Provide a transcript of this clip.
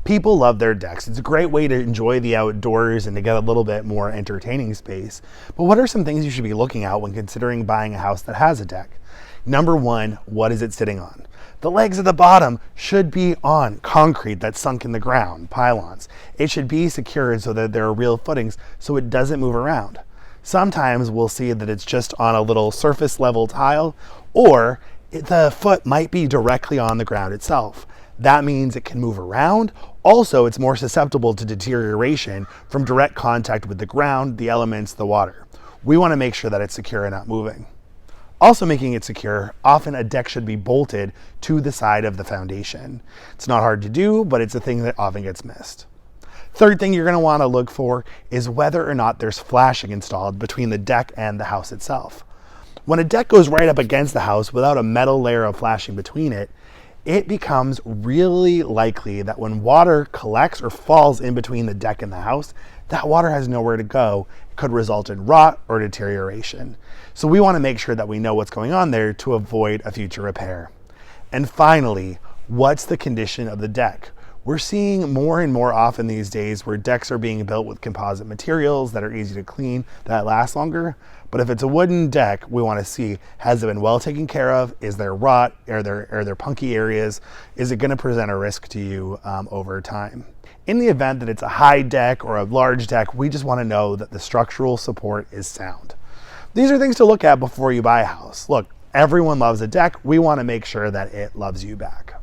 People love their decks. It's a great way to enjoy the outdoors and to get a little bit more entertaining space. But what are some things you should be looking at when considering buying a house that has a deck? Number one, what is it sitting on? The legs at the bottom should be on concrete that's sunk in the ground, pylons. It should be secured so that there are real footings so it doesn't move around. Sometimes we'll see that it's just on a little surface level tile, or the foot might be directly on the ground itself. That means it can move around. Also, it's more susceptible to deterioration from direct contact with the ground, the elements, the water. We want to make sure that it's secure and not moving. Also making it secure, often a deck should be bolted to the side of the foundation. It's not hard to do, but it's a thing that often gets missed. Third thing you're going to want to look for is whether or not there's flashing installed between the deck and the house itself. When a deck goes right up against the house without a metal layer of flashing between it, it becomes really likely that when water collects or falls in between the deck and the house, that water has nowhere to go. It could result in rot or deterioration. So we want to make sure that we know what's going on there to avoid a future repair. And finally, what's the condition of the deck? We're seeing more and more often these days where decks are being built with composite materials that are easy to clean, that last longer. But if it's a wooden deck, we want to see, has it been well taken care of? Is there rot? Are there punky areas? Is it going to present a risk to you over time? In the event that it's a high deck or a large deck, we just want to know that the structural support is sound. These are things to look at before you buy a house. Look, everyone loves a deck. We want to make sure that it loves you back.